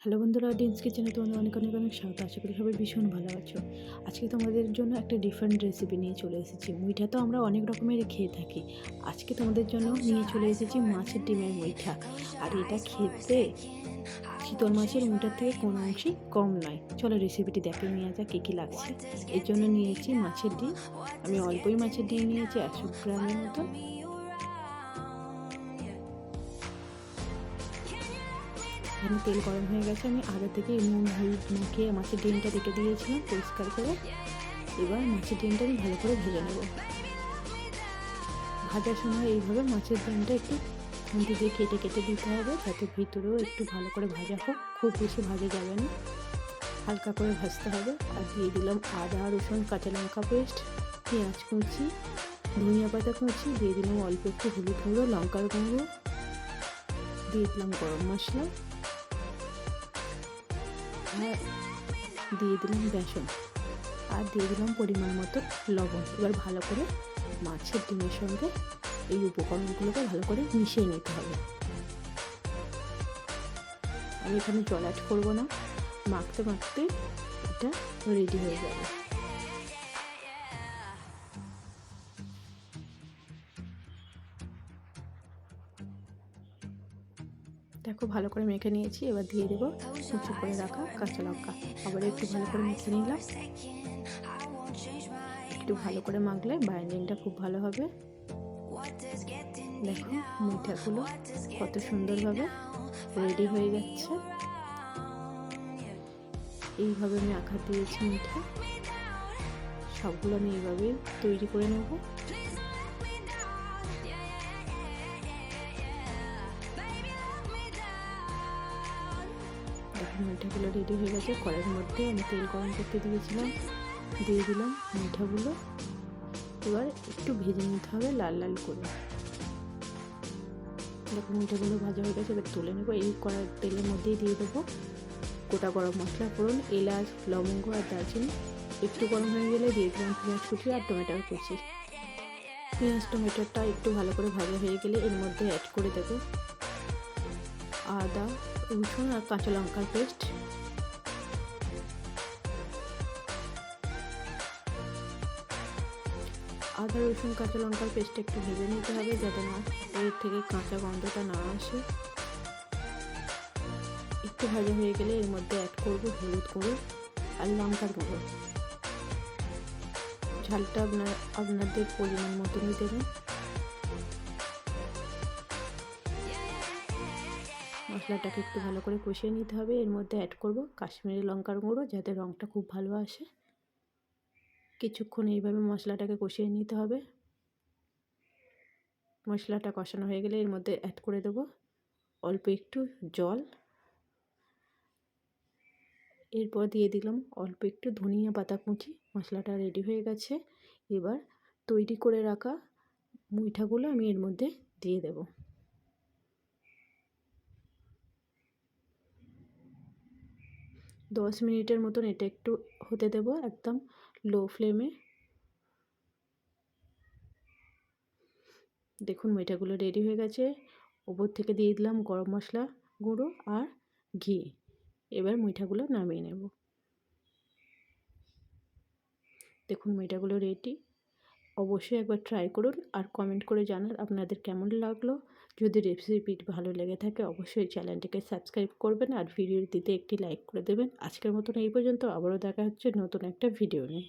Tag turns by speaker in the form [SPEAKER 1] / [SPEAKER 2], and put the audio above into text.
[SPEAKER 1] Hello বন্ধুরা, Dienes কিচেনে তোমাদের অনেক অনেক অনেক স্বাগত। আশা করি সবাই ভীষণ ভালো আছো। আজকে তোমাদের জন্য একটা ডিফারেন্ট রেসিপি নিয়ে চলে এসেছি। মুইঠা তো আমরা অনেক রকমের খেয়ে থাকি। আজকে তোমাদের জন্য নিয়ে চলে এসেছি মাছের ডিমের মুইঠা। আর এটা খেতে চিতল মাছের মুইঠার থেকে কোনো অংশেই কম নয়। চলো রেসিপিটি দেখে নেওয়া যাক কী কী লাগছে। এর জন্য নিয়েছি মাছের ডিম। আমি অল্পই মাছের ডিম নিয়েছি, 100 গ্রামের মতো। এখানে তেল গরম হয়ে গেছে। আমি আগে থেকে নুন হলুদ মাখিয়ে মাছের ডিমটা রেখে দিয়েছিলাম পরিষ্কার করে। এবার মাছের ডিমটা আমি ভালো করে ভেজে নেব। ভাজার সময় এইভাবে মাছের ডিমটা একটু খুন্তি দিয়ে কেটে কেটে দিতে হবে, যাতে ভিতরেও একটু ভালো করে ভাজা হোক। খুব বেশি ভাজা যাবে না, হালকা করে ভাজতে হবে। আর দিয়ে দিলাম আদা রসুন কাঁচা লঙ্কা পেস্ট, পেঁয়াজ কুচি, ধনিয়া পাতা কুচি, দিয়ে দিলাম অল্প একটু হলুদ গুঁড়ো, লঙ্কার গুঁড়ো, দিয়ে দিলাম গরম মশলা, আর দিয়ে দিলাম বেসন, আর দিয়ে দিলাম পরিমাণ মতো লবণ। এবার ভালো করে মাছের ডিমের সঙ্গে এই উপকরণগুলোকে ভালো করে মিশিয়ে নিতে হবে। আমি এখানে জল অ্যাড করবো না, মাখতে মাখতে এটা রেডি হয়ে যাবে। দেখো ভালো করে মেখে নিয়েছি। এবার দিয়ে দেবো কুচি করে রাখা কাঁচা লঙ্কা। আবার একটু ভালো করে মেখে নিলাম। একটু ভালো করে মাখলে বাইন্ডিংটা খুব ভালো হবে। দেখো মিঠাগুলো কত সুন্দরভাবে রেডি হয়ে যাচ্ছে। এইভাবে আমি আঁকা দিয়েছি মিঠা। সবগুলো আমি এইভাবেই তৈরি করে নেব। দেখুন মিঠাগুলো রেডি হয়ে গেছে। কড়াইয়ের মধ্যে আমি তেল গরম করতে দিয়েছিলাম, দিয়ে দিলাম মিঠাগুলো। এবার একটু ভেজে নিতে হবে লাল লাল করে। দেখুন মিঠাগুলো ভাজা হয়ে গেছে, এবার তুলে নেবো। এই কড়াই তেলের মধ্যেই দিয়ে দেবো গোটা গরম মশলা ফোড়ন, এলাচ, লবঙ্গ আর দারচিনি। একটু গরম হয়ে গেলে দিয়ে দিলাম পেঁয়াজ কুচি আর টমেটোর কুচি। পেঁয়াজ টমেটোটা একটু ভালো করে ভাজা হয়ে গেলে এর মধ্যে অ্যাড করে দেবো আদা রসুন আর কাঁচা লঙ্কার পেস্ট। আদা রসুন কাঁচা লঙ্কার পেস্ট একটু ভেজে নিতে হবে, যাতে না এর থেকে কাঁচা গন্ধটা না আসে। একটু ভাজা হয়ে গেলে এর মধ্যে অ্যাড করবো হলুদ গুঁড়ো আর লঙ্কার গুঁড়ো। ঝালটা আপনাদের পরিমাণ মতনই দেবেন। মশলাটাকে একটু ভালো করে কষিয়ে নিতে হবে। এর মধ্যে অ্যাড করব কাশ্মীরি লঙ্কার গুঁড়ো, যাতে রঙটা খুব ভালো আসে। কিছুক্ষণ এইভাবে মশলাটাকে কষিয়ে নিতে হবে। মশলাটা কষানো হয়ে গেলে এর মধ্যে অ্যাড করে দেব অল্প একটু জল। এরপর দিয়ে দিলাম অল্প একটু ধনিয়া পাতা কুচি। মশলাটা রেডি হয়ে গেছে। এবার তৈরি করে রাখা মুইঠাগুলো আমি এর মধ্যে দিয়ে দেব। দশ মিনিটের মতন এটা একটু হতে দেব, একদম লো ফ্লেমে। দেখুন মিঠাগুলো রেডি হয়ে গেছে। ওপর থেকে দিয়ে দিলাম গরম মশলা গুঁড়ো আর ঘি। এবার মিঠাগুলো নামিয়ে নেব। দেখুন মিঠাগুলো রেডি। অবশ্যই একবার ট্রাই করুন আর কমেন্ট করে জানান আপনাদের কেমন লাগলো। যদি রেসিপি ভালো লেগে থাকে অবশ্যই চ্যানেলটিকে সাবস্ক্রাইব করবেন আর ভিডিওটিতে একটি লাইক করে দেবেন। আজকের মতন এই পর্যন্ত। আবারও দেখা হচ্ছে নতুন একটা ভিডিও নিয়ে।